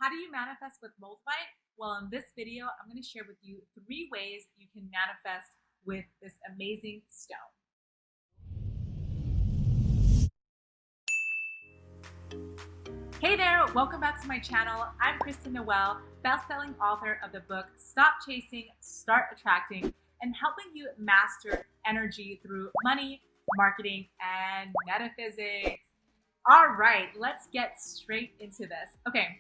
How do you manifest with Moldavite? Well, in this video, I'm going to share with you 3 ways you can manifest with this amazing stone. Hey there, welcome back to my channel. I'm Kristen Noel, best-selling author of the book Stop Chasing, Start Attracting, and helping you master energy through money, marketing, and metaphysics. All right, let's get straight into this. Okay.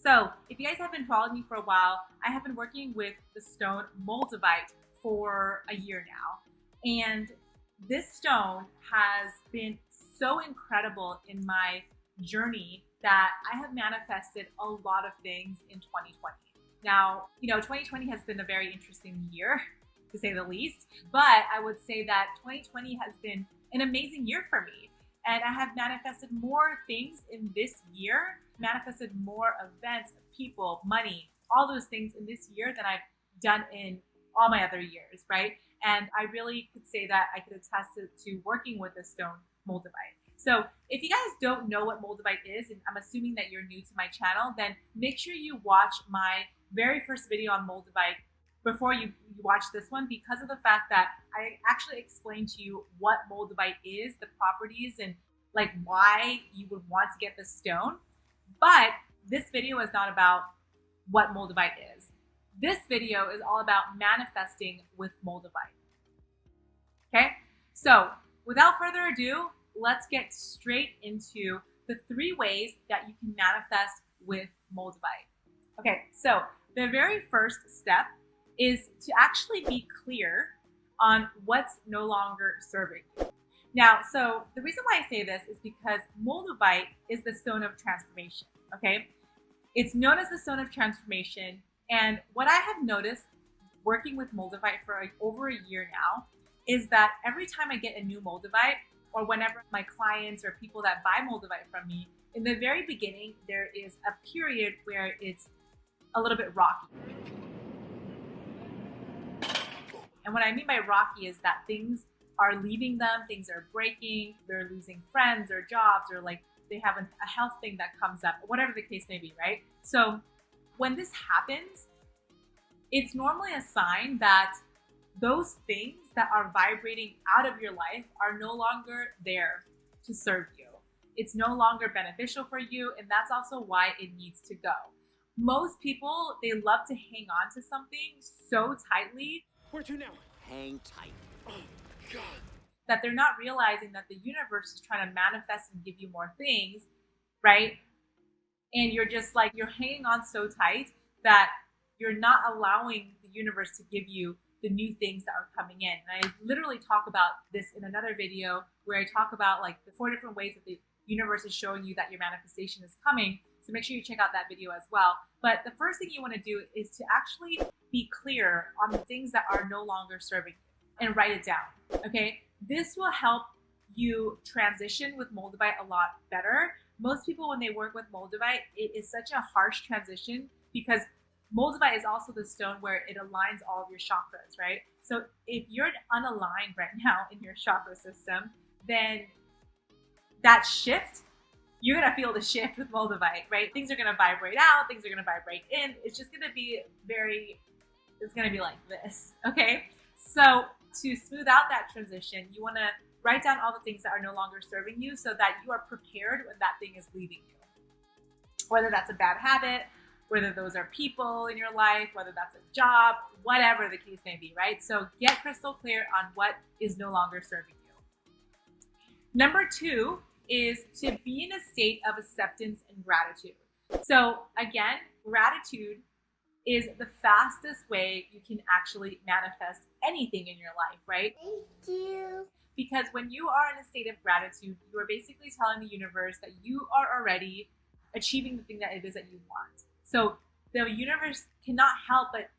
So if you guys have been following me for a while, I have been working with the stone Moldavite for a year now. And this stone has been so incredible in my journey that I have manifested a lot of things in 2020. Now, 2020 has been a very interesting year, to say the least, but I would say that 2020 has been an amazing year for me. And I have manifested more things in this year, manifested more events, people, money, all those things in this year than I've done in all my other years, right? And I really could say that I could attest to working with the stone Moldavite. So if you guys don't know what Moldavite is, and I'm assuming that you're new to my channel, then make sure you watch my very first video on Moldavite before you watch this one, because of the fact that I actually explained to you what Moldavite is, the properties, and like why you would want to get the stone. But this video is not about what Moldavite is. This video is all about manifesting with Moldavite. Okay, so without further ado, let's get straight into the 3 ways that you can manifest with Moldavite. Okay, so the very first step is to actually be clear on what's no longer serving you. Now, so the reason why I say this is because Moldavite is the stone of transformation, okay? It's known as the stone of transformation. And what I have noticed working with Moldavite for like over a year now is that every time I get a new Moldavite, or whenever my clients or people that buy Moldavite from me, in the very beginning, there is a period where it's a little bit rocky. And what I mean by rocky is that things are leaving them, things are breaking, they're losing friends or jobs, or like they have a health thing that comes up, whatever the case may be, right? So when this happens, it's normally a sign that those things that are vibrating out of your life are no longer there to serve you. It's no longer beneficial for you, and that's also why it needs to go. Most people, they love to hang on to something so tightly. Where to now? Hang tight. Oh, God. That they're not realizing that the universe is trying to manifest and give you more things, right? And you're just like, you're hanging on so tight that you're not allowing the universe to give you the new things that are coming in. And I literally talk about this in another video where I talk about like the 4 different ways that the universe is showing you that your manifestation is coming. So make sure you check out that video as well. But the first thing you want to do is to actually be clear on the things that are no longer serving you and write it down, okay? This will help you transition with Moldavite a lot better. Most people, when they work with Moldavite, it is such a harsh transition because Moldavite is also the stone where it aligns all of your chakras, right? So if you're unaligned right now in your chakra system, then that shift, you're gonna feel the shift with Moldavite, right? Things are gonna vibrate out, things are gonna vibrate in. It's just gonna be it's gonna be like this, okay? So to smooth out that transition, you wanna write down all the things that are no longer serving you so that you are prepared when that thing is leaving you. Whether that's a bad habit, whether those are people in your life, whether that's a job, whatever the case may be, right? So get crystal clear on what is no longer serving you. Number 2 is to be in a state of acceptance and gratitude. So again, gratitude is the fastest way you can actually manifest anything in your life, right? Thank you. Because when you are in a state of gratitude, you are basically telling the universe that you are already achieving the thing that it is that you want. So the universe cannot help but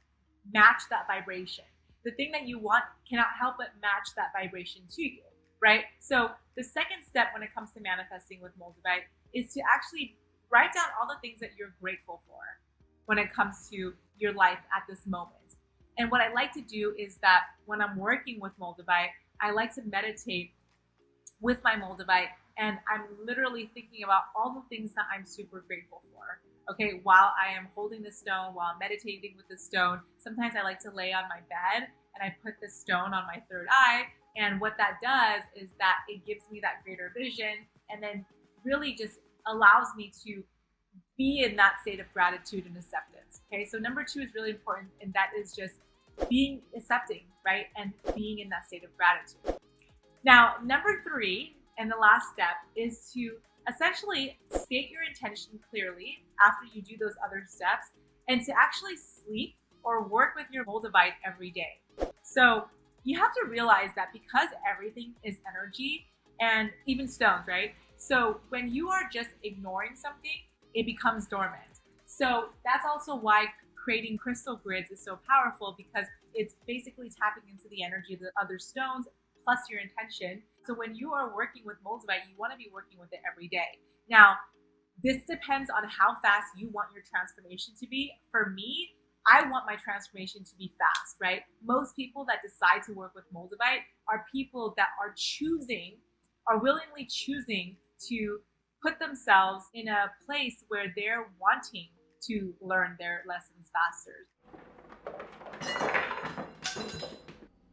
match that vibration. The thing that you want cannot help but match that vibration to you, right? So the second step when it comes to manifesting with Moldavite is to actually write down all the things that you're grateful for when it comes to your life at this moment. And what I like to do is that when I'm working with Moldavite, I like to meditate with my Moldavite and I'm literally thinking about all the things that I'm super grateful for. Okay, while I am holding the stone, while I'm meditating with the stone, sometimes I like to lay on my bed and I put the stone on my third eye. And what that does is that it gives me that greater vision and then really just allows me to be in that state of gratitude and acceptance. Okay, so number 2 is really important, and that is just being accepting, right? And being in that state of gratitude. Now, number 3, and the last step, is to essentially state your intention clearly after you do those other steps, and to actually sleep or work with your Moldavite every day. So you have to realize that because everything is energy, and even stones, right? So when you are just ignoring something, it becomes dormant. So that's also why creating crystal grids is so powerful, because it's basically tapping into the energy of the other stones plus your intention. So when you are working with Moldavite, you want to be working with it every day. Now, this depends on how fast you want your transformation to be. For me, I want my transformation to be fast, right? Most people that decide to work with Moldavite are people that are willingly choosing to put themselves in a place where they're wanting to learn their lessons faster.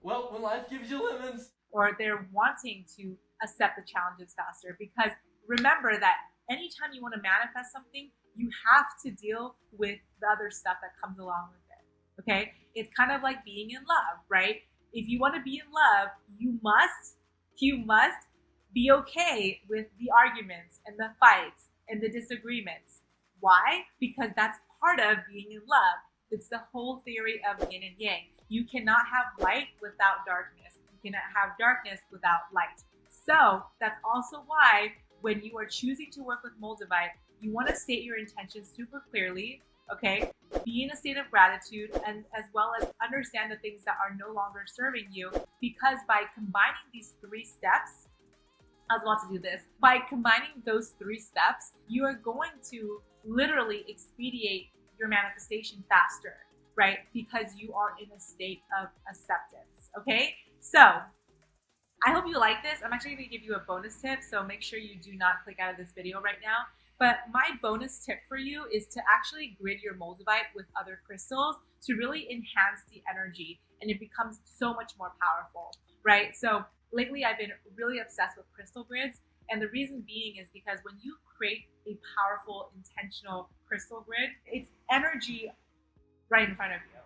Well, when life gives you lemons. Or they're wanting to accept the challenges faster. Because remember that anytime you want to manifest something, you have to deal with the other stuff that comes along with it. Okay? It's kind of like being in love, right? If you want to be in love, you must be okay with the arguments and the fights and the disagreements. Why? Because that's part of being in love. It's the whole theory of yin and yang. You cannot have light without darkness. You cannot have darkness without light. So that's also why when you are choosing to work with Moldavite, you want to state your intention super clearly, okay? Be in a state of gratitude, and as well as understand the things that are no longer serving you, because by combining these 3 steps, I was about to do this. By combining those 3 steps, you are going to literally expedite your manifestation faster, right? Because you are in a state of acceptance, okay? So I hope you like this. I'm actually going to give you a bonus tip, so make sure you do not click out of this video right now. But my bonus tip for you is to actually grid your Moldavite with other crystals to really enhance the energy, and it becomes so much more powerful, right? So lately, I've been really obsessed with crystal grids, and the reason being is because when you create a powerful, intentional crystal grid, it's energy right in front of you,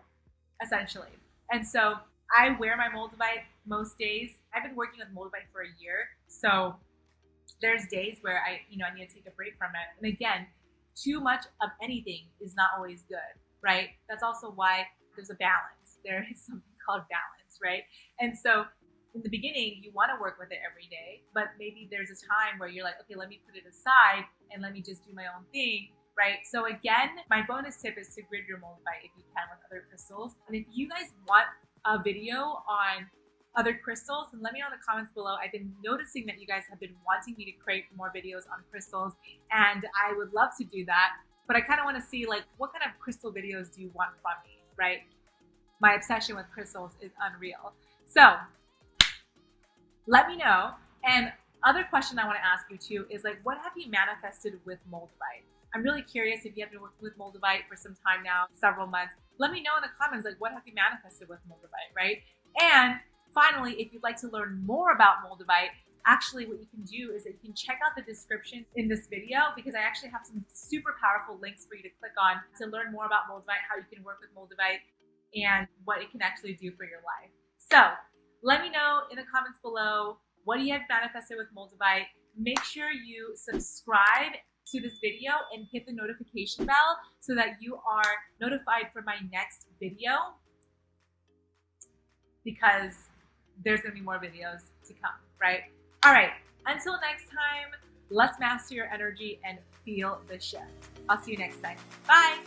essentially. And so I wear my Moldavite most days. I've been working with Moldavite for a year, so there's days where I need to take a break from it. And again, too much of anything is not always good, right? That's also why there's a balance. There is something called balance, right? And so in the beginning, you want to work with it every day, but maybe there's a time where you're like, okay, let me put it aside and let me just do my own thing, right? So again, my bonus tip is to grid your Moldavite if you can with other crystals. And if you guys want a video on other crystals, and let me know in the comments below. I've been noticing that you guys have been wanting me to create more videos on crystals, and I would love to do that, but I kind of want to see like what kind of crystal videos do you want from me, right? My obsession with crystals is unreal. So let me know. And other question I want to ask you too is like, what have you manifested with Moldavite? I'm really curious if you have been working with Moldavite for some time now, several months. Let me know in the comments, like, what have you manifested with Moldavite, right? And finally, if you'd like to learn more about Moldavite, actually what you can do is that you can check out the description in this video, because I actually have some super powerful links for you to click on to learn more about Moldavite, how you can work with Moldavite, and what it can actually do for your life. So let me know in the comments below, what do you have manifested with Moldavite? Make sure you subscribe to this video and hit the notification bell so that you are notified for my next video, because there's going to be more videos to come, right? All right, until next time, let's master your energy and feel the shift. I'll see you next time. Bye.